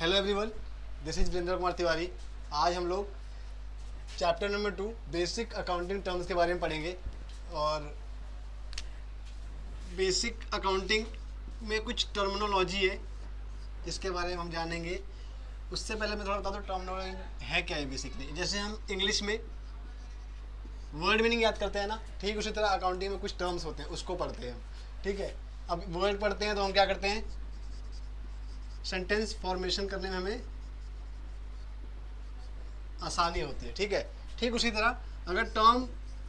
Hello everyone, this is Virendra Kumar Tiwari. आज हम लोग chapter number 2 basic accounting terms के बारे में पढ़ेंगे। और बेसिक अकाउंटिंग में कुछ टर्मिनोलॉजी है जिसके बारे में हम जानेंगे। उससे पहले मैं थोड़ा बता दूँ टर्मिनोलॉजी है क्या है। बेसिकली जैसे हम इंग्लिश में वर्ड मीनिंग याद करते हैं ना, ठीक उसी तरह अकाउंटिंग में कुछ टर्म्स होते हैं उसको पढ़ते हैं हम। ठीक है, अब वर्ड पढ़ते हैं तो हम क्या करते हैं, सेंटेंस फॉर्मेशन करने में हमें आसानी होती है। ठीक है, ठीक उसी तरह अगर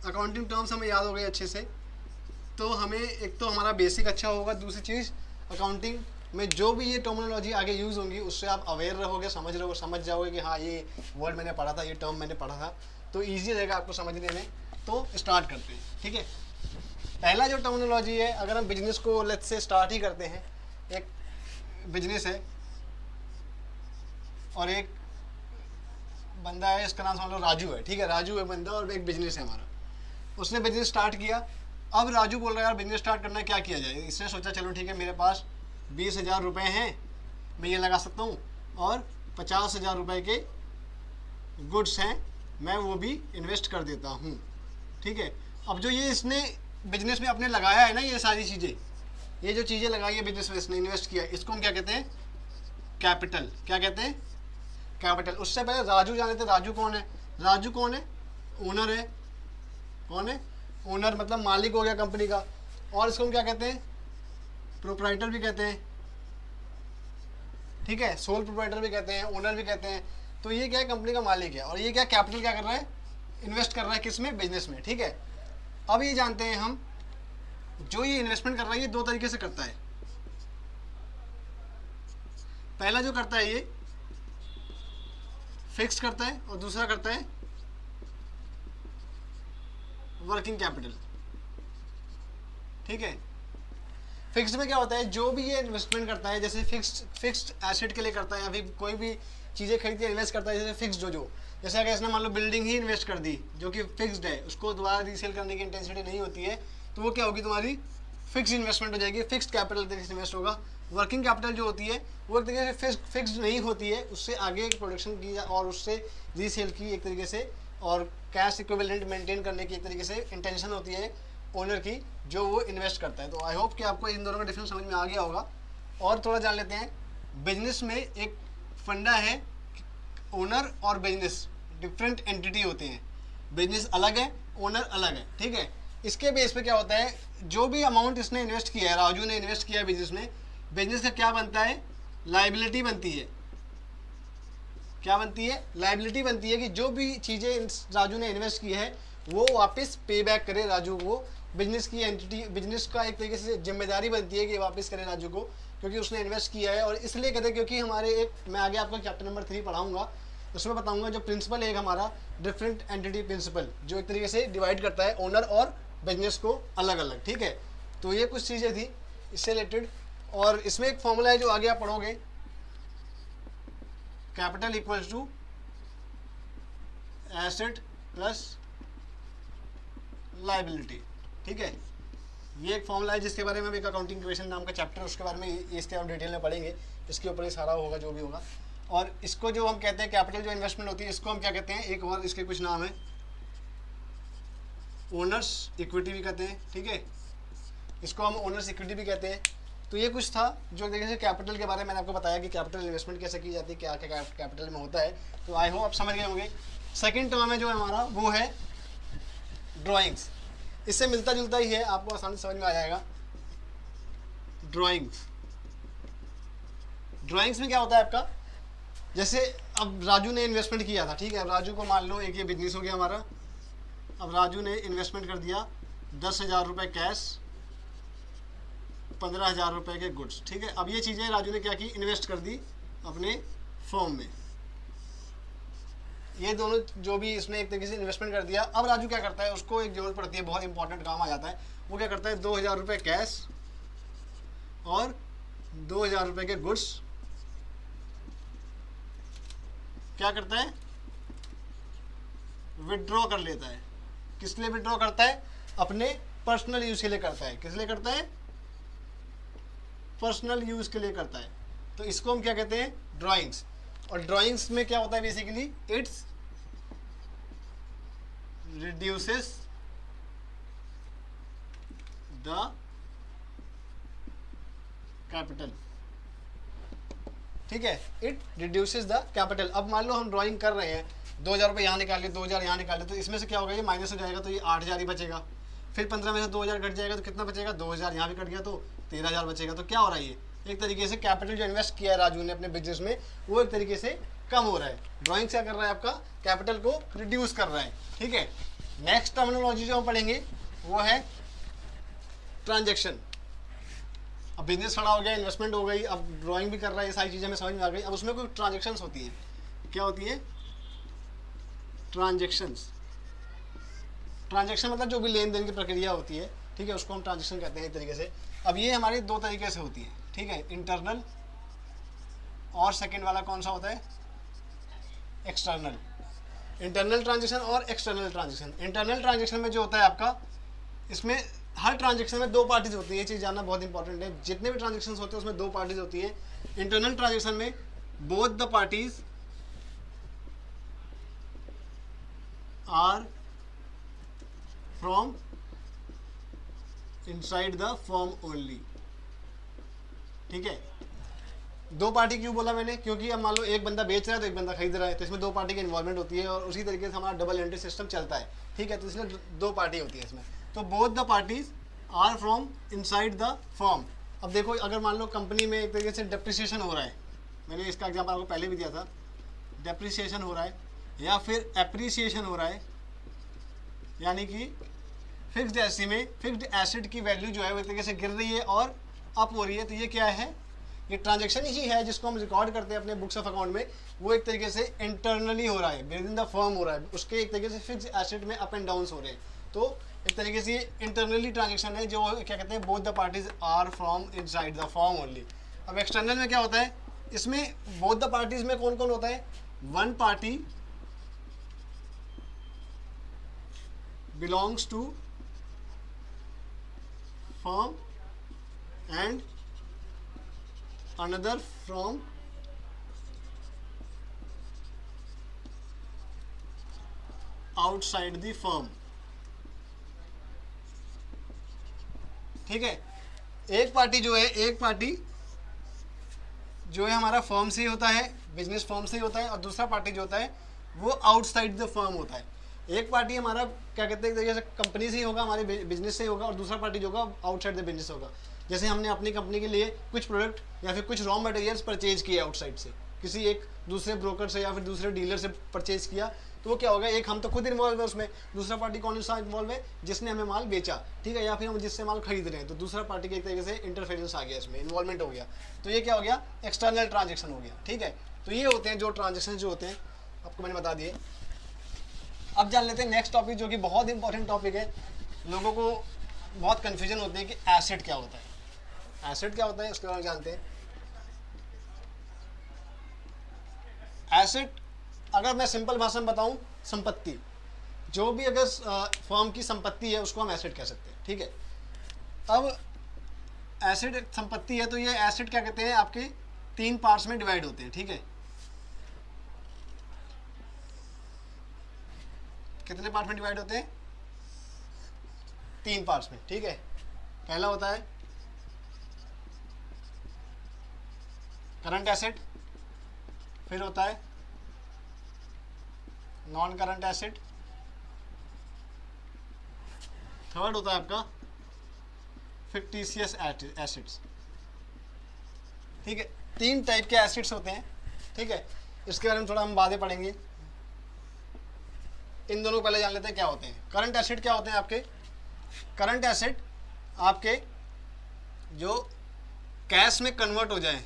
अकाउंटिंग टर्म्स हमें याद हो गए अच्छे से तो हमें एक तो हमारा बेसिक अच्छा होगा। दूसरी चीज़, अकाउंटिंग में जो भी ये टर्मिनोलॉजी आगे यूज़ होंगी उससे आप अवेयर रहोगे, समझ जाओगे कि हाँ ये वर्ड मैंने पढ़ा था, ये टर्म मैंने पढ़ा था, तो ईजी रहेगा आपको समझने में। तो स्टार्ट करते हैं। ठीक है, पहला जो टर्मिनोलॉजी है, अगर हम बिजनेस को लेट्स से स्टार्ट ही करते हैं। एक बिजनेस है और एक बंदा है, इसका नाम समझ लो राजू है। ठीक है, राजू है बंदा और एक बिजनेस है हमारा। उसने बिजनेस स्टार्ट किया। अब राजू बोल रहा है यार बिजनेस स्टार्ट करना है, क्या किया जाए। इसने सोचा चलो ठीक है, मेरे पास 20,000 रुपये हैं, मैं ये लगा सकता हूँ, और 50,000 रुपये के गुड्स हैं, मैं वो भी इन्वेस्ट कर देता हूँ। ठीक है, अब जो ये इसने बिजनेस में अपने लगाया है ना, ये सारी चीज़ें, ये जो चीज़ें लगाई है बिजनेस में इसने इन्वेस्ट किया, इसको हम क्या कहते हैं, कैपिटल। क्या कहते हैं, कैपिटल। उससे पहले राजू जाने थे। राजू कौन है, राजू कौन है, ओनर है। कौन है, ओनर, मतलब मालिक हो गया कंपनी का। और इसको हम क्या कहते हैं, प्रोप्राइटर भी कहते हैं। ठीक है, सोल प्रोप्राइटर भी कहते हैं, ओनर भी कहते हैं। तो ये क्या है, कंपनी का मालिक है। और ये क्या, कैपिटल क्या कर रहा है, इन्वेस्ट कर रहा है किस में, बिजनेस में। ठीक है, अब ये जानते हैं हम, जो ये इन्वेस्टमेंट कर रहा है ये दो तरीके से करता है। पहला जो करता है ये फिक्स्ड करता है और दूसरा करता है वर्किंग कैपिटल। ठीक है, फिक्स्ड में क्या होता है, जो भी ये इन्वेस्टमेंट करता है, जैसे फिक्स्ड एसेट के लिए करता है या फिर कोई भी चीज़ें खरीद के इन्वेस्ट करता है, जैसे फिक्स्ड जो जैसे अगर इसने मान लो बिल्डिंग ही इन्वेस्ट कर दी जो कि फिक्स्ड है, उसको दोबारा रीसेल करने की इंटेंसिटी नहीं होती है, तो वो क्या होगी, तुम्हारी फिक्स्ड इन्वेस्टमेंट हो जाएगी, फिक्स्ड कैपिटल तरीके से इन्वेस्ट होगा। वर्किंग कैपिटल जो होती है वो एक तरीके से फिक्स्ड नहीं होती है, उससे आगे प्रोडक्शन की और उससे रीसेल की एक तरीके से, और कैश इक्विवेलेंट मेंटेन करने की एक तरीके से इंटेंशन होती है ओनर की, जो वो इन्वेस्ट करता है। तो आई होप कि आपको इन दोनों का डिफरेंस समझ में आ गया होगा। और थोड़ा जान लेते हैं, बिजनेस में एक फंडा है, ओनर और बिजनेस डिफरेंट एंटिटी होते हैं। बिजनेस अलग है, ओनर अलग है। ठीक है, इसके बेस पे क्या होता है, जो भी अमाउंट इसने इन्वेस्ट किया है, राजू ने इन्वेस्ट किया है बिजनेस में, बिजनेस का क्या बनता है, लायबिलिटी बनती है। क्या बनती है, लायबिलिटी बनती है कि जो भी चीज़ें राजू ने इन्वेस्ट की है वो वापस पे बैक करे राजू को। बिजनेस की एंटिटी, बिजनेस का एक तरीके से जिम्मेदारी बनती है कि वापस करे राजू को, क्योंकि उसने इन्वेस्ट किया है। और इसलिए कहते हैं क्योंकि हमारे एक, मैं आगे आपको चैप्टर नंबर 3 पढ़ाऊंगा, उसमें बताऊंगा जो प्रिंसिपल है एक हमारा डिफरेंट एंटिटी प्रिंसिपल, जो एक तरीके से डिवाइड करता है ओनर और बिजनेस को अलग अलग। ठीक है, तो ये कुछ चीज़ें थी इससे रिलेटेड। और इसमें एक फॉर्मूला है जो आगे आप पढ़ोगे, capital equals to asset plus liability. ठीक है, ये एक फॉर्मूला है जिसके बारे में एक अकाउंटिंग इक्वेशन नाम का चैप्टर, उसके बारे में इसके हम डिटेल में पढ़ेंगे। इसके ऊपर ही सारा होगा जो भी होगा। और इसको जो हम कहते हैं कैपिटल जो इन्वेस्टमेंट होती है, इसको हम क्या कहते हैं, एक और इसके कुछ नाम है, ओनर्स इक्विटी भी कहते हैं। ठीक है, इसको हम ओनर्स इक्विटी भी कहते हैं। तो ये कुछ था जो देखिए से कैपिटल के बारे में मैंने आपको बताया कि कैपिटल इन्वेस्टमेंट कैसे की जाती है, क्या क्या कैपिटल में होता है। तो आई होप आप समझ गए होंगे। सेकंड टर्म है जो हमारा, वो है ड्राइंग्स। इससे मिलता जुलता ही है, आपको आसानी से समझ में आ जाएगा। ड्राइंग्स में क्या होता है आपका, जैसे अब राजू ने इन्वेस्टमेंट किया था। ठीक है, अब राजू को मान लो एक ये बिजनेस हो गया हमारा। अब राजू ने इन्वेस्टमेंट कर दिया 10,000 रुपये कैश, 15,000 रुपये के गुड्स। ठीक है, अब ये चीज़ें राजू ने क्या की, इन्वेस्ट कर दी अपने फर्म में। ये दोनों जो भी इसने एक तरीके से इन्वेस्टमेंट कर दिया। अब राजू क्या करता है, उसको एक जरूरत पड़ती है, बहुत इंपॉर्टेंट काम आ जाता है। वो क्या करता है, 2,000 रुपये कैश और 2,000 रुपये के गुड्स क्या करता है, विड्रॉ कर लेता है। किस लिए विड्रॉ करता है, अपने पर्सनल यूज के लिए करता है। किस लिए करता है, पर्सनल यूज के लिए करता है। तो इसको हम क्या कहते हैं, ड्राइंग्स। और ड्राइंग्स में क्या होता है basically, it's reduces the capital, ठीक है, इट रिड्यूसेस द कैपिटल। अब मान लो हम ड्राइंग कर रहे हैं, 2000 रुपये यहाँ निकाल लिए, 2000 यहाँ निकाल लिए, तो इसमें से क्या होगा, ये माइनस हो जाएगा, तो ये 8000 ही बचेगा। फिर 15 में से 2000 कट जाएगा तो कितना बचेगा, 2000 यहाँ भी कट गया तो 13000 बचेगा। तो क्या हो रहा है, ये एक तरीके से कैपिटल जो इन्वेस्ट किया है राजू ने अपने बिजनेस में, वो एक तरीके से कम हो रहा है। ड्राइंग क्या कर रहा है, आपका कैपिटल को रिड्यूस कर रहा है, ठीक है। नेक्स्ट टर्मिनोलॉजी जो हम पढ़ेंगे वो है ट्रांजेक्शन। अब बिजनेस खड़ा हो गया, इन्वेस्टमेंट हो गई, अब ड्राइंग भी कर रहा है, ये सारी चीज़ें हमें समझ में आ गई। अब उसमें कोई ट्रांजेक्शन्स होती हैं, क्या होती है, ट्रांजेक्शन्स। ट्रांजेक्शन मतलब जो भी लेन देन की प्रक्रिया होती है, ठीक है, उसको हम ट्रांजेक्शन कहते हैं एक तरीके से। अब ये हमारी दो तरीके से होती है, ठीक है, इंटरनल और सेकेंड वाला कौन सा होता है, एक्सटर्नल। इंटरनल ट्रांजेक्शन और एक्सटर्नल ट्रांजेक्शन। इंटरनल ट्रांजेक्शन में जो होता है आपका, इसमें हर ट्रांजेक्शन में दो पार्टीज होती है, ये चीज़ जानना बहुत इंपॉर्टेंट है। जितने भी ट्रांजेक्शन होते हैं उसमें दो पार्टीज होती है। इंटरनल ट्रांजेक्शन में both the parties are from inside the firm only, ठीक है। दो पार्टी क्यों बोला मैंने, क्योंकि अब मान लो एक बंदा बेच रहा है तो एक बंदा खरीद रहा है, तो इसमें दो पार्टी की इन्वॉल्वमेंट होती है और उसी तरीके से हमारा डबल एंट्री सिस्टम चलता है, ठीक है। तो इसलिए दो पार्टी होती है इसमें। तो both the parties are from inside the firm. अब देखो, अगर मान लो कंपनी में एक तरीके से डेप्रिसिएशन हो रहा है, मैंने इसका एग्जाम्पल आपको पहले भी दिया था, डेप्रिसिएशन हो रहा है या फिर एप्रिसिएशन हो रहा है, यानी कि फिक्स्ड एसेट में फिक्स्ड एसेट की वैल्यू जो है वो एक तरीके से गिर रही है और अप हो रही है, तो ये क्या है, ये ट्रांजेक्शन ही है जिसको हम रिकॉर्ड करते हैं अपने बुक्स ऑफ अकाउंट में। वो एक तरीके से इंटरनली हो रहा है, विद इन द फर्म हो रहा है, उसके एक तरीके से फिक्स्ड एसेट में अप एंड डाउन हो रहे हैं। तो एक तरीके से ये इंटरनली ट्रांजेक्शन है, जो क्या कहते हैं, both the parties are from inside the firm only. अब एक्सटर्नल में क्या होता है, इसमें बोथ द पार्टीज में कौन कौन होता है, one party belongs to firm and another from outside the firm, ठीक है। एक पार्टी जो है हमारा फर्म से ही होता है, बिजनेस फर्म से ही होता है, और दूसरा पार्टी जो होता है वो आउटसाइड द फर्म होता है। एक पार्टी हमारा क्या कहते हैं, जैसे कंपनी से ही होगा, हमारे बिजनेस से ही होगा, और दूसरा पार्टी जो होगा आउटसाइड द बिजनेस होगा। जैसे हमने अपनी कंपनी के लिए कुछ प्रोडक्ट या फिर कुछ रॉ मटेरियल्स परचेज किया आउटसाइड से, किसी एक दूसरे ब्रोकर से या फिर दूसरे डीलर से परचेज किया, तो वो क्या होगा, एक हम तो खुद इन्वॉल्व है उसमें, दूसरा पार्टी कौन सा इन्वॉल्व है, जिसने हमें माल बेचा, ठीक है, या फिर हम जिससे माल खरीद रहे हैं, तो दूसरा पार्टी के एक तरीके से इंटरफेरेंस आ गया, इसमें इन्वॉल्वमेंट हो गया, तो ये क्या हो गया, एक्सटर्नल ट्रांजेक्शन हो गया, ठीक है। तो ये होते हैं जो ट्रांजेक्शन जो होते हैं, आपको मैंने बता दिए। अब जान लेते हैं नेक्स्ट टॉपिक, जो कि बहुत इंपॉर्टेंट टॉपिक है, लोगों को बहुत कन्फ्यूजन होती है कि एसेट क्या होता है। एसेट क्या होता है उसके बारे में जानते हैं। एसेट, अगर मैं सिंपल भाषा में बताऊं, संपत्ति, जो भी अगर फर्म की संपत्ति है उसको हम एसेट कह सकते हैं, ठीक है। अब एसेट एक संपत्ति है, तो ये एसेट क्या कहते हैं, आपके तीन पार्ट्स में डिवाइड होते हैं, ठीक है। कितने पार्ट में डिवाइड होते हैं, तीन पार्ट्स में, ठीक है। पहला होता है करंट एसेट, फिर होता है नॉन करंट एसेट, थर्ड होता है आपका फिक्टिशियस एसेट्स, ठीक है। तीन टाइप के एसेट्स होते हैं, ठीक है। इसके बारे में थोड़ा हम बातें पढ़ेंगे। इन दोनों को पहले जान लेते हैं क्या होते हैं। करंट एसेट क्या होते हैं आपके, करंट एसेट आपके जो कैश में कन्वर्ट हो जाए,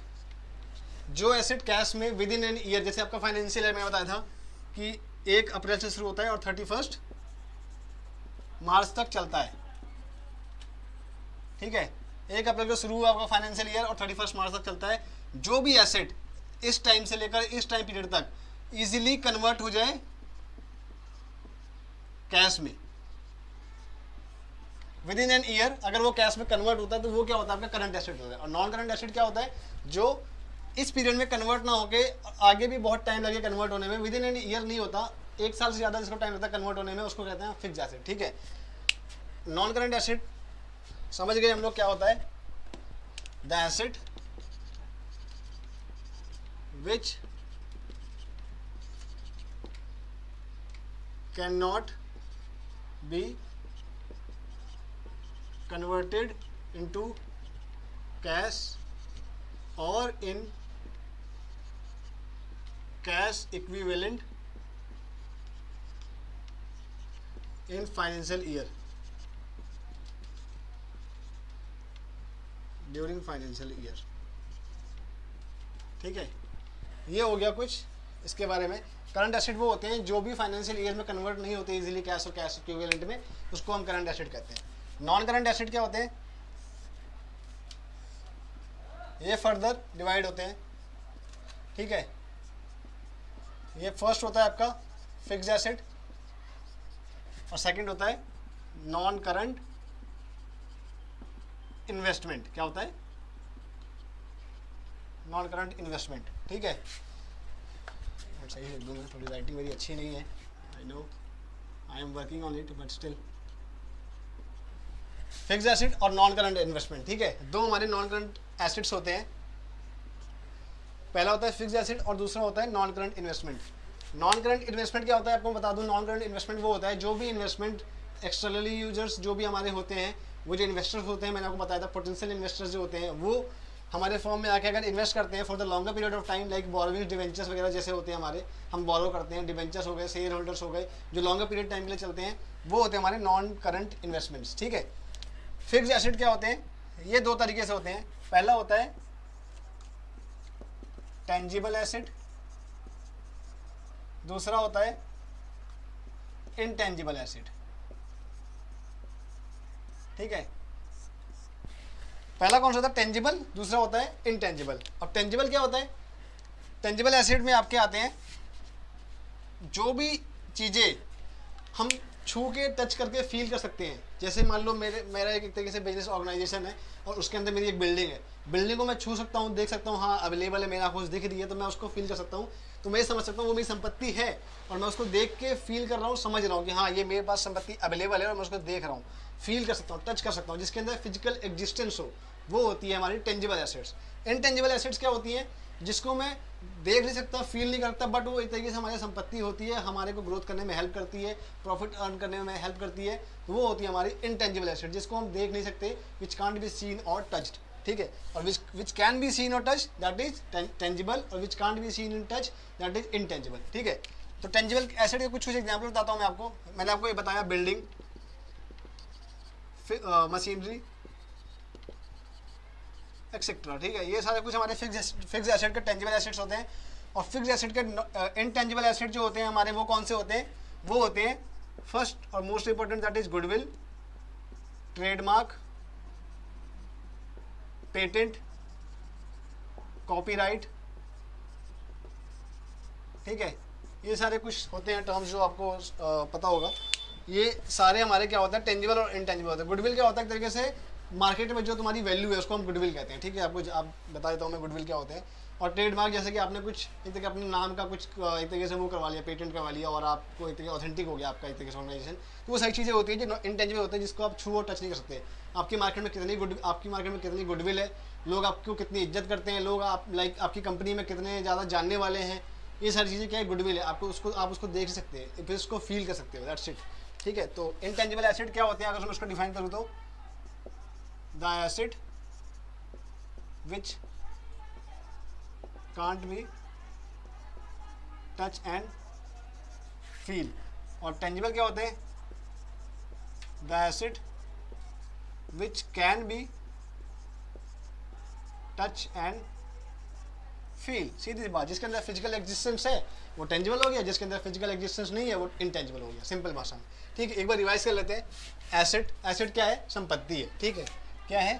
जो एसेट कैश में विद इन एन ईयर, जैसे आपका फाइनेंशियल ईयर में बताया था कि 1 अप्रैल से शुरू होता है और 31 मार्च तक चलता है, ठीक है। 1 अप्रैल को शुरू हुआ आपका फाइनेंशियल ईयर और 31 मार्च तक चलता है। जो भी एसेट इस टाइम से लेकर इस टाइम पीरियड तक इजीली कन्वर्ट हो जाए कैश में विद इन एन ईयर, अगर वो कैश में कन्वर्ट होता है तो वो क्या होता है, आपका करंट एसेट होता है। और नॉन करंट एसेट क्या होता है, जो इस पीरियड में कन्वर्ट ना होके आगे भी बहुत टाइम लगे कन्वर्ट होने में, विद इन एन ईयर नहीं होता, 1 साल से ज़्यादा जिसको टाइम लगता है कन्वर्ट होने में, उसको कहते हैं फिक्स एसेट। ठीक है, नॉन करंट एसेट समझ गए हम लोग क्या होता है, the asset which can not be converted into cash और in cash equivalent in financial year, during financial year. ठीक है, ये हो गया कुछ इसके बारे में। करंट एसेट वो होते हैं जो भी फाइनेंशियल ईयर में कन्वर्ट नहीं होते इजीली कैश और कैश इक्विवेलेंट में, उसको हम करंट एसेट कहते हैं। नॉन करंट एसेट क्या होते हैं, ये फर्दर डिवाइड होते हैं। ठीक है, ये फर्स्ट होता है आपका फिक्स्ड एसेट और सेकंड होता है नॉन करंट इन्वेस्टमेंट। क्या होता है, नॉन करंट इन्वेस्टमेंट। ठीक है, सही लिख दूंगा, थोड़ी राइटिंग मेरी अच्छी नहीं है, I know, I am working on it but still. Fixed asset और नॉन करंट इन्वेस्टमेंट। ठीक है, दो हमारे नॉन करंट एसेट्स होते हैं, पहला होता है फिक्स्ड एसेट और दूसरा होता है non current investment. Non current investment क्या होता है आपको बता दूं, नॉन करंट इन्वेस्टमेंट वो होता है जो भी इन्वेस्टमेंट एक्सटर्नली यूजर्स जो भी हमारे होते हैं, वो जो इन्वेस्टर्स होते हैं, मैंने आपको बताया था पोटेंशियल इन्वेस्टर्स जो होते हैं, वो हमारे फॉर्म में आके अगर इन्वेस्ट करते हैं for the longer period of time, like borrowings, debentures वगैरह जैसे होते हैं हमारे, हम बोरो करते हैं, डिवेंचर्स हो गए, शेयर होल्डर्स हो गए, जो लॉन्गर पीरियड टाइम के लिए चलते हैं, वो होते हैं हमारे नॉन करंट इन्वेस्टमेंट्स। ठीक है, फिक्स्ड एसेट क्या होते हैं, ये दो तरीके से होते हैं। पहला होता है टेंजिबल एसेट, दूसरा होता है इनटेंजिबल एसेट। ठीक है, पहला कौन सा होता है, टेंजिबल, दूसरा होता है इनटेंजिबल। अब टेंजिबल क्या होता है, टेंजिबल एसेट में आपके आते हैं जो भी चीज़ें हम छू के टच करके फील कर सकते हैं। जैसे मान लो मेरा एक तरीके से बिजनेस ऑर्गेनाइजेशन है और उसके अंदर मेरी एक बिल्डिंग है, बिल्डिंग को मैं छू सकता हूँ, देख सकता हूँ, हाँ अवेलेबल है, मेरा आंखों से दिख रही है, तो मैं उसको फील कर सकता हूँ, तो मैं समझ सकता हूँ वो मेरी संपत्ति है और मैं उसको देख के फील कर रहा हूँ, समझ रहा हूँ कि हाँ ये मेरे पास संपत्ति अवेलेबल है और मैं उसको देख रहा हूँ, फील कर सकता हूँ, टच कर सकता हूँ, जिसके अंदर फिजिकल एग्जिस्टेंस हो, वो होती है हमारी टेंजिबल एसेट्स। इनटेंजिबल एसेट्स क्या होती हैं, जिसको मैं देख नहीं सकता, फील नहीं करता, बट वो एक तरीके से हमारी संपत्ति होती है, हमारे को ग्रोथ करने में हेल्प करती है, प्रॉफिट अर्न करने में हेल्प करती है, वो होती है हमारी इनटेंजिबल एसेट, जिसको हम देख नहीं सकते, विच कांट बी सीन और टच्ड। ठीक है, और विच कैन बी सीन और टच दैट इज टेंजिबल, और विच can't be seen in touch that is intangible. ठीक है, तो टेंजिबल एसेट के कुछ एग्जाम्पल बताता हूँ मैं आपको। मैंने आपको ये बताया बिल्डिंग, मशीनरी एक्सेट्रा। ठीक है, ये सारे कुछ हमारे फिक्स एसेट के टेंजिबल एसेट्स होते हैं। और फिक्स एसेट के इनटेंजिबल एसेट जो होते हैं हमारे, वो कौन से होते हैं, वो होते हैं फर्स्ट और most important that is goodwill, trademark, patent, copyright. ठीक है, ये सारे कुछ होते हैं टर्म्स जो आपको पता होगा। ये सारे हमारे क्या होता है, टेंजिबल और इनटेंजिबल होते हैं। गुडविल क्या होता है, एक तरीके से मार्केट में जो तुम्हारी वैल्यू है उसको हम गुडविल कहते हैं। ठीक है, आपको आप बता देता हूँ मैं गुडविल क्या होते हैं। और ट्रेडमार्क जैसे कि आपने कुछ एक तरीके अपने नाम का कुछ एक तरीके से वो करवा लिया, पेटेंट करवा लिया और आपको एक तरीके ऑथेंटिक हो गया आपका एक तरीके से ऑर्गेनाइजेशन, तो वो सारी चीज़ें होती हैं जो इनटेंजिबल होते हैं, जिसको आप छू और टच नहीं कर सकते। आपकी मार्केट में कितनी गुडविल है, लोग आपको कितनी इज्जत करते हैं, लोग आप लाइक आपकी कंपनी में कितने ज़्यादा जानने वाले हैं, ये सारी चीज़ें क्या है, गुडविल है। आप उसको देख सकते हैं, फिर उसको फील कर सकते हो, दैट्स इट। ठीक है, तो इनटेंजिबल एसेट क्या होते हैं, अगर मैं उसको डिफाइन करूँ तो the asset which can't be touch and feel। और टेंजिबल क्या होते हैं, the asset which can be touch and feel। सीधी बात, जिसके अंदर फिजिकल एग्जिस्टेंस है वो टेंजिबल हो गया, जिसके अंदर फिजिकल एग्जिस्टेंस नहीं है वो इनटेंजिबल हो गया, सिंपल भाषा में। ठीक है, एक बार रिवाइज कर लेते हैं। एसेट क्या है, संपत्ति है। ठीक है, क्या है,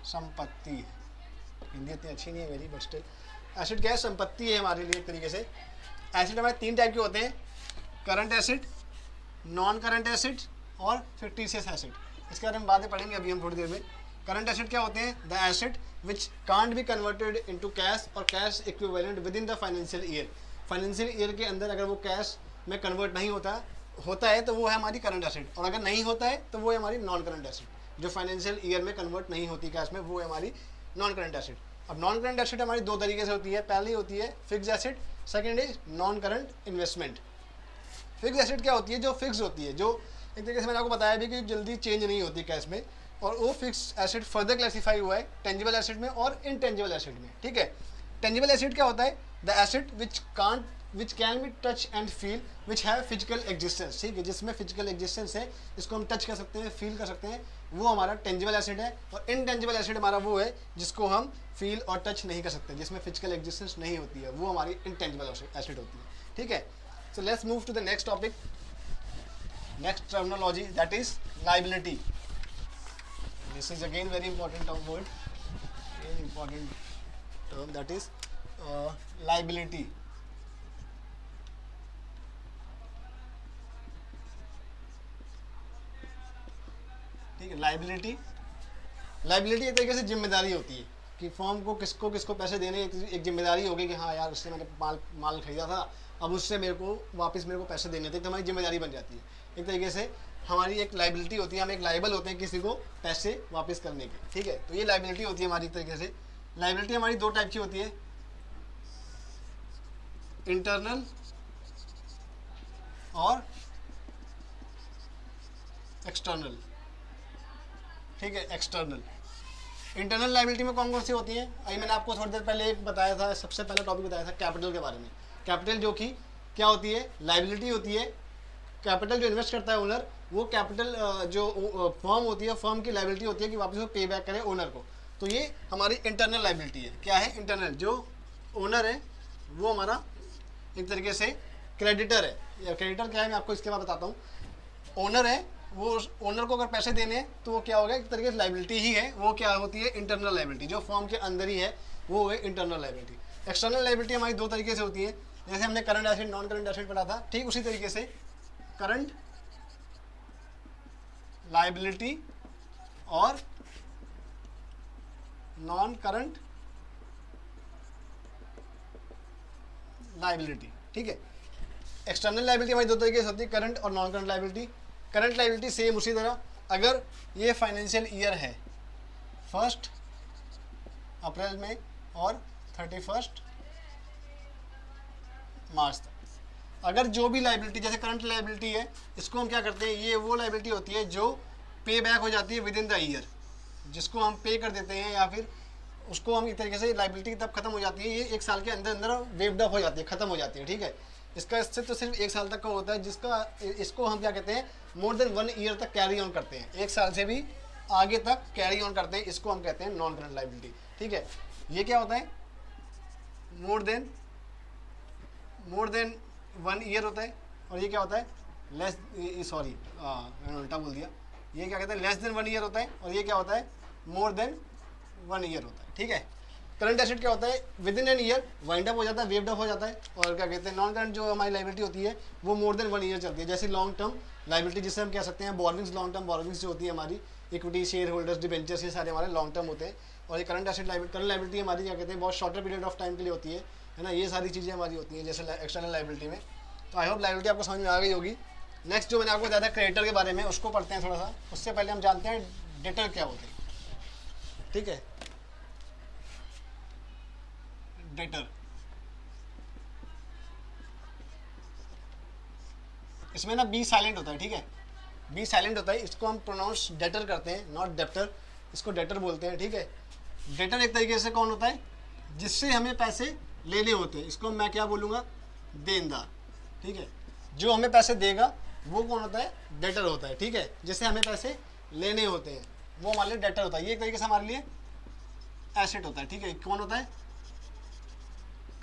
संपत्ति है। हिंदी इतनी अच्छी नहीं है मेरी, बट स्टिल एसेट क्या है, संपत्ति है हमारे लिए एक तरीके से। एसेट हमारे 3 टाइप के होते हैं, current asset, non current asset और फिक्टिशियस एसेट। इसके बारे में बातें पढ़ेंगे अभी हम थोड़ी देर में। करंट एसेट क्या होते हैं? The asset which can't be converted into cash और cash equivalent with in the financial year. Financial year के अंदर अगर वो कैश में कन्वर्ट नहीं होता है तो वो है हमारी करंट एसेट, और अगर नहीं होता है तो वो है हमारी नॉन करंट एसेट। जो फाइनेंशियल ईयर में कन्वर्ट नहीं होती कैश में, वो है हमारी नॉन करंट एसेट। अब नॉन करंट एसेट हमारी दो तरीके से होती है। पहली होती है fix asset, second is non current investment. Fix asset क्या होती है? जो फिक्स होती है, जो एक तरीके से मैंने आपको बताया भी कि जल्दी चेंज नहीं होती कैश में, और वो फिक्स एसेट फर्दर क्लासीफाई हुआ है टेंजिबल एसेट में और इनटेंजिबल एसेट में। ठीक है, टेंजिबल एसेट क्या होता है? The asset which can be touch and feel which have physical existence. ठीक है, जिसमें फिजिकल एग्जिस्टेंस है, इसको हम टच कर सकते हैं, फील कर सकते हैं, वो हमारा टेंजिबल एसेट है। और इनटेंजिबल एसेट हमारा वो है जिसको हम फील और टच नहीं कर सकते, जिसमें फिजिकल एग्जिस्टेंस नहीं होती है, वो हमारी इनटेंजिबल एसेट होती है। ठीक है, so let's move to the next topic, next terminology, that is liability. This is again very important word, very important term, that is liability. ठीक है, लाइबिलिटी एक तरीके से जिम्मेदारी होती है कि फर्म को किसको किसको पैसे देने, एक जिम्मेदारी होगी कि हाँ यार उससे मैंने माल खरीदा था, अब उससे मेरे को वापस मेरे को पैसे देने थे, तो हमारी जिम्मेदारी बन जाती है। एक तरीके से हमारी एक लाइबिलिटी होती है, हम एक लाइबल होते हैं किसी को पैसे वापस करने की। ठीक है, तो ये लाइबिलिटी होती है हमारी। एक तरीके से लाइबिलिटी हमारी दो टाइप की होती है, इंटरनल और एक्सटर्नल। ठीक है, एक्सटर्नल। इंटरनल लाइबिलिटी में कौन कौन सी होती हैं? अभी मैंने आपको थोड़ी देर पहले एक बताया था, सबसे पहला टॉपिक बताया था कैपिटल के बारे में। कैपिटल जो कि क्या होती है? लाइबिलिटी होती है। कैपिटल जो इन्वेस्ट करता है ओनर, वो कैपिटल जो फर्म होती है, फर्म की लाइबिलिटी होती है कि वापस वो पे बैक करे ओनर को। तो ये हमारी इंटरनल लाइबिलिटी है। क्या है? इंटरनल। जो ओनर है वो हमारा एक तरीके से क्रेडिटर है, या क्रेडिटर क्या है मैं आपको इसके बाद बताता हूँ। ओनर है, वो ओनर को अगर पैसे देने हैं तो वो क्या होगा? एक तरीके से लाइबिलिटी ही है। वो क्या होती है? इंटरनल लाइबिलिटी, जो फर्म के अंदर ही है, वो है इंटरनल लाइबिलिटी। एक्सटर्नल लाइबिलिटी हमारी दो तरीके से होती है, जैसे हमने current asset non current asset पढ़ा था, ठीक उसी तरीके से करंट लाइबिलिटी और नॉन करंट लाइबिलिटी। ठीक है, एक्सटर्नल लाइबिलिटी हमारी दो तरीके से होती है, करंट और non current liability. Current liability same उसी तरह, अगर ये फाइनेंशियल ईयर है 1 अप्रैल में और 31 मार्च तक, अगर जो भी लाइबिलिटी, जैसे करंट लाइबिलिटी है, इसको हम क्या करते हैं? ये वो लाइबिलिटी होती है जो पे बैक हो जाती है विद इन द ईयर, जिसको हम पे कर देते हैं, या फिर उसको हम एक तरीके से लाइबिलिटी तब खत्म हो जाती है, ये 1 साल के अंदर अंदर वेव्ड अप हो जाती है, खत्म हो जाती है। ठीक है, इसका इससे तो सिर्फ 1 साल तक का होता है, जिसका इसको हम क्या कहते हैं? मोर देन 1 ईयर तक कैरी ऑन करते हैं, 1 साल से भी आगे तक कैरी ऑन करते हैं, इसको हम कहते हैं नॉन करंट लाइबिलिटी। ठीक है, ये क्या होता है? मोर देन 1 ईयर होता है, और ये क्या होता है? सॉरी मैंने उल्टा बोल दिया, ये क्या कहते हैं? लेस देन 1 ईयर होता है, और ये क्या होता है? मोर देन 1 ईयर होता है। ठीक है, करंट एसेट क्या होता है? With in an year wind up हो जाता है, वेव्ड अप हो जाता है। और क्या कहते हैं? नॉन करंट जो हमारी लाइबिलिटी होती है वो मोर देन 1 ईयर चलती है, जैसे लॉन्ग टर्म लाइबिलिटी जिसे हम कह सकते हैं बोरोविंग्स। लॉन्ग टर्म बोरोविंग्स जो होती है हमारी, इक्विटी, शेयर होल्डर्स, डिबेंचर्स, ये सारे हमारे लॉन्ग टर्म होते हैं। और ये करंट एसेट करंट लाइबिलिटी हमारी क्या कहते हैं? बहुत शॉर्टर पीरियड ऑफ टाइम के लिए होती है ना। ये सारी चीज़ें हमारी होती हैं जैसे एक्सटर्नल लाइबिलिटी में। तो आई होप लाइबिलिटी आपको समझ में आ गई होगी। नेक्स्ट जो मैंने आपको बताया था क्रेडिटर के बारे में, उसको पढ़ते हैं थोड़ा सा। उससे पहले हम जानते हैं डेटर क्या होते हैं। ठीक है, डेटर, इसमें ना बी साइलेंट होता है। ठीक है, बी साइलेंट होता है, इसको हम प्रोनाउंस डेटर करते हैं, नॉट डेप्टर, इसको डेटर बोलते हैं। ठीक है, डेटर एक तरीके से कौन होता है? जिससे हमें पैसे लेने होते हैं, इसको मैं क्या बोलूँगा? देनदार। ठीक है, जो हमें पैसे देगा वो कौन होता है? डेटर होता है। ठीक है, जिससे हमें पैसे लेने होते हैं वो हमारे लिए डेटर होता है। ये एक तरीके से हमारे लिए एसेट होता है। ठीक है, कौन होता है?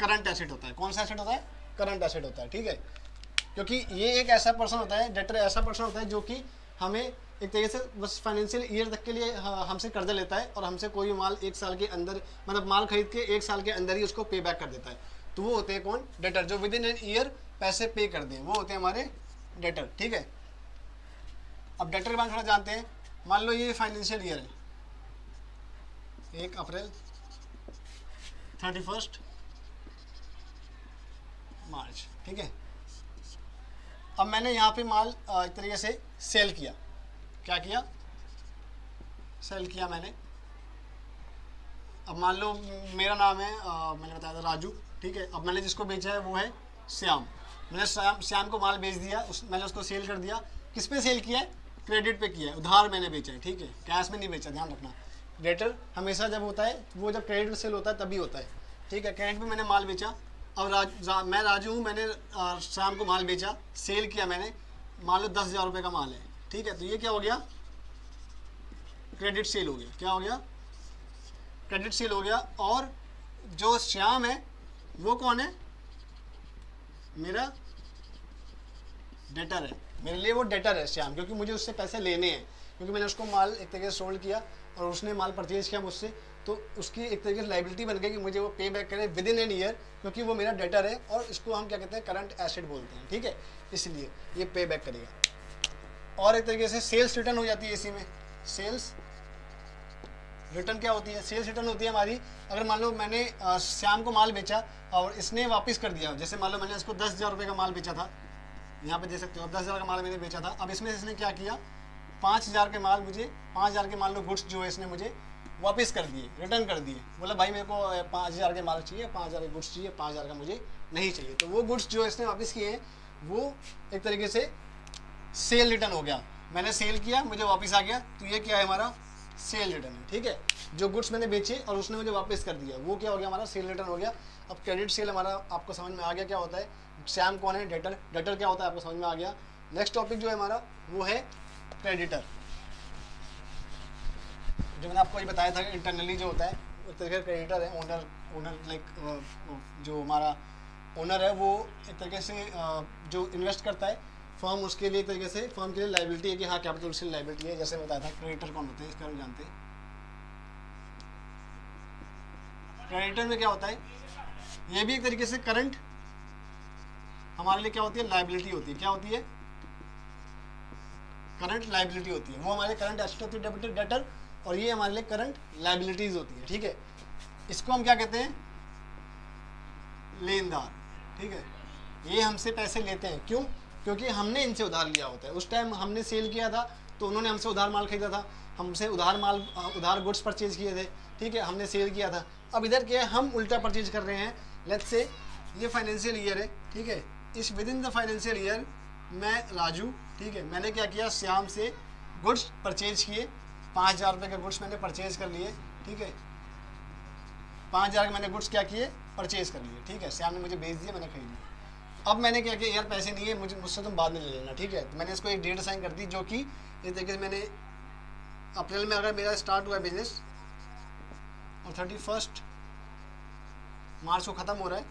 करंट एसेट होता है। कौन सा एसेट होता है? करंट एसेट होता है। ठीक है, क्योंकि ये एक ऐसा पर्सन होता है, डेटर ऐसा पर्सन होता है जो कि हमें एक तरीके से बस फाइनेंशियल ईयर तक के लिए हमसे कर्जा लेता है, और हमसे कोई माल 1 साल के अंदर, मतलब माल खरीद के 1 साल के अंदर ही उसको पे बैक कर देता है। तो वो होते हैं कौन? डेटर, जो विद इन एन ईयर पैसे पे कर दें, वो होते हैं हमारे डेटर। ठीक है, अब डेटर के बारे में थोड़ा जानते हैं। मान लो ये फाइनेंशियल ईयर है, 1 अप्रैल, 31 मार्च, ठीक है। अब मैंने यहाँ पे माल एक तरीके से सेल किया। क्या किया? सेल किया मैंने। अब मान लो मेरा नाम है मैंने बताया था राजू, ठीक है। अब मैंने जिसको बेचा है वो है श्याम। मैंने श्याम को माल बेच दिया, मैंने उसको सेल कर दिया। किस पे सेल किया है? क्रेडिट पे किया है, उधार मैंने बेचा है, ठीक है। कैश में नहीं बेचा, ध्यान रखना। डेटर हमेशा जब होता है वो जब क्रेडिट पे सेल होता है तभी होता है, ठीक है। क्रेडिट पे मैंने माल बेचा। अब मैं राजू हूँ, मैंने श्याम को माल बेचा, सेल किया मैंने, मान लो 10,000 रुपये का माल है, ठीक है। तो ये क्या हो गया? क्रेडिट सेल हो गया। क्या हो गया? क्रेडिट सेल हो गया। और जो श्याम है वो कौन है? मेरा डेटर है। मेरे लिए वो डेटर है श्याम, क्योंकि मुझे उससे पैसे लेने हैं, क्योंकि मैंने उसको माल एक तरीके से सोल्ड किया और उसने माल परचेज किया मुझसे, तो उसकी एक तरीके से लाइबिलिटी बन गई कि मुझे वो पे बैक करे विद इन एन ईयर, क्योंकि वो मेरा डेटर है और इसको हम क्या कहते हैं? करंट एसेट बोलते हैं, ठीक है। इसलिए ये पे बैक करेगा। और एक तरीके से सेल्स रिटर्न हो जाती है इसी में। सेल्स रिटर्न क्या होती है? सेल्स रिटर्न होती है हमारी, अगर मान लो मैंने श्याम को माल बेचा और इसने वापस कर दिया। जैसे मान लो मैंने इसको 10,000 रुपये का माल बेचा था, यहाँ पे दे सकते हो, 10,000 का माल मैंने बेचा था। अब इसमें इसने क्या किया? 5,000 के माल मुझे 5,000 के मान लो गुड्स जो है इसने मुझे वापस कर दिए, रिटर्न कर दिए। बोला भाई मेरे को 5,000 के माल चाहिए, 5,000 के गुड्स चाहिए, 5,000 का मुझे नहीं चाहिए। तो वो गुड्स जो इसने वापस किए हैं वो एक तरीके से सेल रिटर्न हो गया। मैंने सेल किया, मुझे वापस आ गया, तो ये क्या है? हमारा सेल रिटर्न है, ठीक है। जो गुड्स मैंने बेचे और उसने मुझे वापस कर दिया, वो क्या हो गया? हमारा सेल रिटर्न हो गया। अब क्रेडिट सेल हमारा आपको समझ में आ गया क्या होता है। श्याम कौन है? डेटर। डेटर क्या होता है आपको समझ में आ गया। नेक्स्ट टॉपिक जो है हमारा वो है क्रेडिटर। जो मैंने आपको ये बताया था कि इंटरनली जो होता है वो तरीके क्रेडिटर है। ओनर लाइक जो हमारा ओनर है वो एक तरीके से जो इन्वेस्ट करता है फर्म, उसके लिए एक तरीके से फर्म के लिए लाइबिलिटी है कि हाँ कैपिटल उसकी लाइबिलिटी है। जैसे बताया था क्रेडिटर कौन होते हैं, इसका हम जानते हैं। क्रेडिटर में क्या होता है? ये भी एक तरीके से करंट हमारे लिए क्या होती है? लाइबिलिटी होती है। क्या होती है? करंट लाइबिलिटी होती है। वो हमारे करंट एसेट होती है डेटर, और ये हमारे लिए करंट लाइबिलिटीज होती है, ठीक है। इसको हम क्या कहते हैं? लेनदार, ठीक है। ये हमसे पैसे लेते हैं, क्यों? क्योंकि हमने इनसे उधार लिया होता है। उस टाइम हमने सेल किया था तो उन्होंने हमसे उधार माल खरीदा था, हमसे उधार गुड्स परचेज किए थे, ठीक है। हमने सेल किया था। अब इधर क्या है? हम उल्टा परचेज कर रहे हैं। लेट्स से ये फाइनेंशियल ईयर है, ठीक है। इस with in the financial year मैं राजू, ठीक है, मैंने क्या किया? श्याम से गुड्स परचेज किए। 5,000 रुपये के गुड्स मैंने परचेज कर लिए, ठीक है। 5,000 के मैंने गुड्स क्या किए? परचेज कर लिए, ठीक है। श्याम ने मुझे बेच दिया, मैंने खरीद लिया। अब मैंने क्या किया? यार पैसे नहीं है मुझसे तुम बाद में ले लेना, ठीक है। तो मैंने इसको एक डेट असाइन कर दी, जो कि इस तरीके से मैंने अप्रैल में अगर मेरा स्टार्ट हुआ है बिजनेस और 31 मार्च को ख़त्म हो रहा है,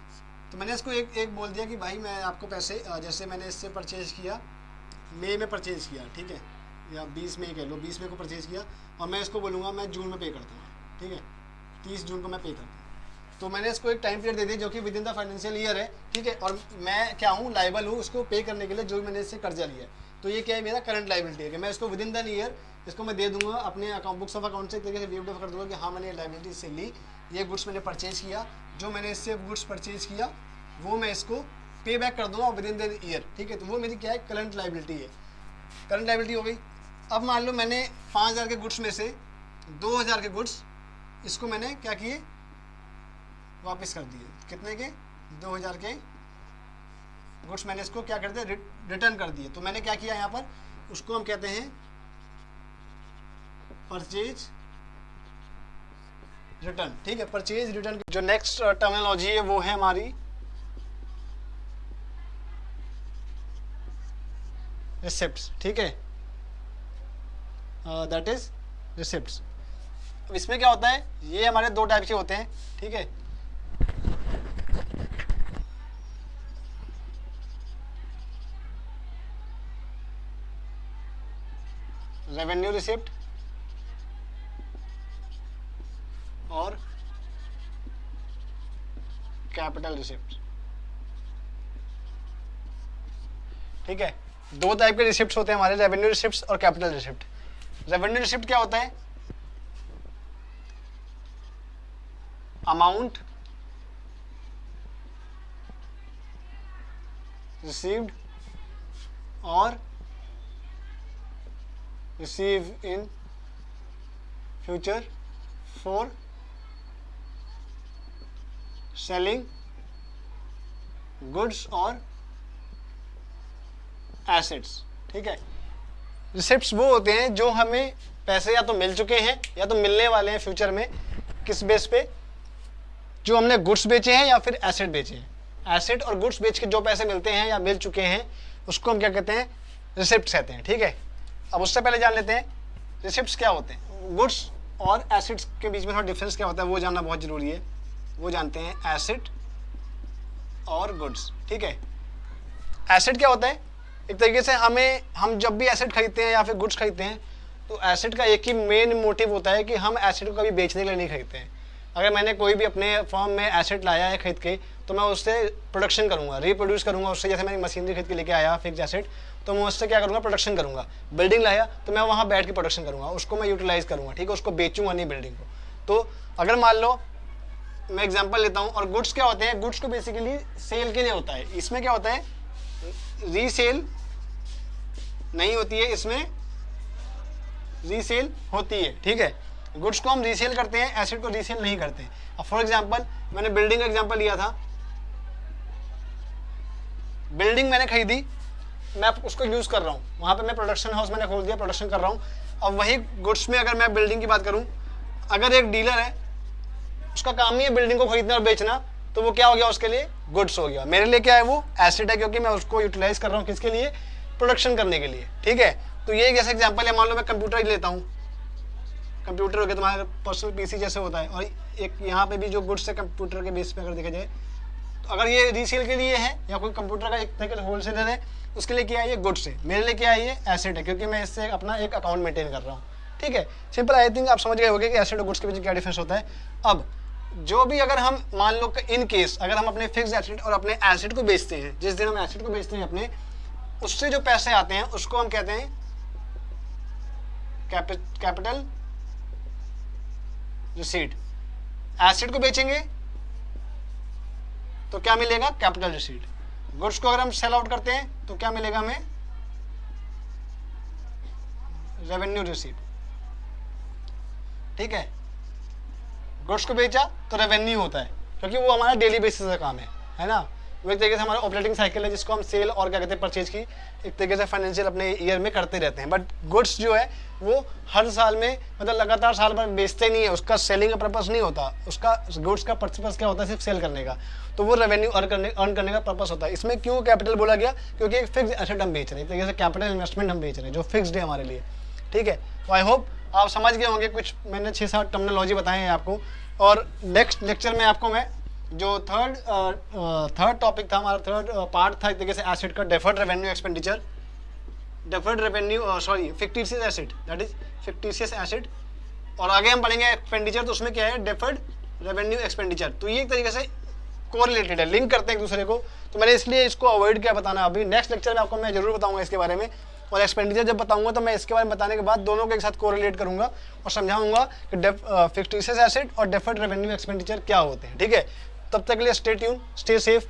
तो मैंने इसको एक बोल दिया कि भाई मैं आपको पैसे जैसे मैंने इससे परचेज़ किया मई में परचेज़ किया, ठीक है, या 20 मई कह लो, 20 मई को परचेज़ किया और मैं इसको बोलूँगा मैं जून में पे करता हूँ, ठीक है, 30 जून को मैं पे करता हूँ। तो मैंने इसको एक टाइम पीरियड दे दिया जो कि with in the financial year है, ठीक है। और मैं क्या हूँ? लाइबल हूँ उसको पे करने के लिए जो मैंने इससे कर्जा लिया है। तो ये क्या है? मेरा करंट लाइबिलिटी है कि मैं इसको विद इन द ईयर इसको मैं दे दूंगा अपने अकाउंट बुक्स ऑफ अकाउंट से एक तरीके से वेव ऑफ कर दूंगा कि हाँ मैंने लाइबिलिटी से ली, ये गुड्स मैंने परचेज किया, जो मैंने इससे गुड्स परचेज किया वो मैं इसको पे बैक कर दूंगा विद इन द ईयर, ठीक है। तो वो मेरी क्या है? करंट लाइबिलिटी है। करंट लाइबिलिटी हो गई। अब मान लो मैंने 5,000 के गुड्स में से 2,000 के गुड्स इसको मैंने क्या किए? वापस कर दिए। कितने के? 2,000 के गुड्स मैंने इसको क्या कर दिया? रिटर्न कर दिए। तो मैंने क्या किया यहाँ पर? उसको हम कहते हैं परचेज रिटर्न, ठीक है। परचेज रिटर्न जो नेक्स्ट टर्मिनोलॉजी है वो है हमारी रिसिप्ट्स, ठीक है, दैट इज रिसिप्ट्स। अब इसमें क्या होता है? ये हमारे दो टाइप के होते हैं, ठीक है। रेवेन्यू रिसिप्ट और कैपिटल रिसिप्ट, ठीक है। दो टाइप के रिसिप्ट्स होते हैं हमारे, रेवेन्यू रिसिप्ट्स और कैपिटल रिसिप्ट। रेवेन्यू रिसिप्ट क्या होता है? अमाउंट रिसीव्ड और receive in future for selling goods और एसेट्स। ठीक है, रिसिप्ट्स वो होते हैं जो हमें पैसे या तो मिल चुके हैं या तो मिलने वाले हैं फ्यूचर में, किस बेस पे, जो हमने गुड्स बेचे हैं या फिर एसेट बेचे हैं। एसेट और गुड्स बेच के जो पैसे मिलते हैं या मिल चुके हैं उसको हम क्या कहते हैं, रिसिप्ट्स कहते हैं। ठीक है, अब उससे पहले जान लेते हैं रिसिप्ट्स क्या होते हैं। गुड्स और एसेट्स के बीच में थोड़ा डिफरेंस क्या होता है वो जानना बहुत जरूरी है, वो जानते हैं एसेट और गुड्स। ठीक है, एसेट क्या होता है, एक तरीके से हम जब भी एसेट खरीदते हैं या फिर गुड्स खरीदते हैं तो एसेट का एक ही मेन मोटिव होता है कि हम एसेट को कभी बेचने के लिए नहीं खरीदते हैं। अगर मैंने कोई भी अपने फॉर्म में एसेट लाया है खरीद के तो मैं उससे प्रोडक्शन करूंगा, रिप्रोड्यूस करूंगा उससे। जैसे मैंने मशीनरी खरीद के लेके आया फिक्स एसेट, तो मैं उससे क्या करूंगा, प्रोडक्शन करूंगा। बिल्डिंग लाया तो मैं वहाँ बैठ के प्रोडक्शन करूंगा, उसको मैं यूटिलाइज करूंगा। ठीक है, उसको बेचूंगा नहीं बिल्डिंग को। तो अगर मान लो मैं एग्जांपल लेता हूँ, और गुड्स क्या होते हैं, गुड्स को बेसिकली सेल के लिए होता है। इसमें क्या होता है, रीसेल नहीं होती है, इसमें रीसेल होती है। ठीक है, गुड्स को हम रीसेल करते हैं, एसेट को रीसेल नहीं करते हैं। अब फॉर एग्जांपल मैंने बिल्डिंग का एग्जांपल लिया था, बिल्डिंग मैंने खरीदी, मैं उसको यूज कर रहा हूँ, वहां पे मैं प्रोडक्शन हाउस मैंने खोल दिया, प्रोडक्शन कर रहा हूँ। अब वही गुड्स में अगर मैं बिल्डिंग की बात करूँ, अगर एक डीलर है उसका काम ही है बिल्डिंग को खरीदना और बेचना, तो वो क्या हो गया, उसके लिए गुड्स हो गया। मेरे लिए क्या है, वो एसेट है, क्योंकि मैं उसको यूटिलाइज कर रहा हूँ, किसके लिए, प्रोडक्शन करने के लिए। ठीक है, तो ये एक ऐसा एग्जांपल है। मान लो मैं कंप्यूटर ही लेता हूँ, कंप्यूटर हो गया तुम्हारा पर्सनल पीसी जैसे होता है, और एक यहाँ पे भी जो गुड्स है कंप्यूटर के बेस पे अगर देखा जाए, तो अगर ये रीसेल के लिए है या कोई कंप्यूटर का एक तरीके से होलसेलर है, उसके लिए क्या है, ये गुड्स है। मेरे लिए क्या है, ये एसेट है, क्योंकि मैं इससे अपना एक अकाउंट मेंटेन कर रहा हूँ। ठीक है, सिंपल। आई थिंक आप समझ गए होंगे कि एसेट और गुड्स के बीच क्या डिफरेंस होता है। अब जो भी अगर हम मान लो इन केस अगर हम अपने फिक्स एसेट और अपने एसेट को बेचते हैं, जिस दिन हम एसेट को बेचते हैं अपने, उससे जो पैसे आते हैं उसको हम कहते हैं कैपिटल रिसीट। एसेट को बेचेंगे तो क्या मिलेगा, कैपिटल रिसीट। गुड्स को अगर हम सेल आउट करते हैं तो क्या मिलेगा हमें, रेवेन्यू रिसीट। ठीक है, गुड्स को बेचा तो रेवेन्यू होता है, क्योंकि वो हमारा डेली बेसिस का काम है ना। वो एक तरीके से हमारा ऑपरेटिंग साइकिल है, जिसको हम सेल और क्या कहते हैं, परचेज की एक तरीके से फाइनेंशियल अपने ईयर में करते रहते हैं। बट गुड्स जो है वो हर साल में, मतलब लगातार साल भर बेचते नहीं है, उसका सेलिंग का पर्पस नहीं होता, उसका गुड्स का पर्पस क्या होता है, सिर्फ सेल करने का। तो वो रेवेन्यू अर्न करने का पर्पस होता है। इसमें क्यों कैपिटल बोला गया, क्योंकि एक फिक्स एसेट हम बेच रहे हैं, एक तरीके से कैपिटल इन्वेस्टमेंट हम बेच रहे हैं जो फिक्स्ड है हमारे लिए। ठीक है, तो आई होप आप समझ गए होंगे, कुछ मैंने 6-7 टर्मिनोलॉजी बताए हैं आपको। और नेक्स्ट लेक्चर में आपको मैं जो थर्ड टॉपिक था, हमारा थर्ड पार्ट था एक तरीके से एसेट का, deferred revenue expenditure, deferred revenue sorry fictitious asset, that is fictitious asset. और आगे हम पढ़ेंगे एक्सपेंडिचर, तो उसमें क्या है, डेफर्ड रेवेन्यू एक्सपेंडिचर। तो ये एक तरीके से कोरिलेटेड है, लिंक करते हैं एक दूसरे को, तो मैंने इसलिए इसको अवॉइड किया बताना। अभी नेक्स्ट लेक्चर में आपको मैं जरूर बताऊंगा इसके बारे में, और एक्सपेंडिचर जब बताऊंगा तो मैं इसके बारे में बताने के बाद दोनों के एक साथ कोरिलेट करूंगा और समझाऊंगा कि फिक्टिशियस एसेट और डेफर्ड रेवेन्यू एक्सपेंडिचर क्या होते हैं। ठीक है, तब तक के लिए स्टे ट्यून, स्टे सेफ।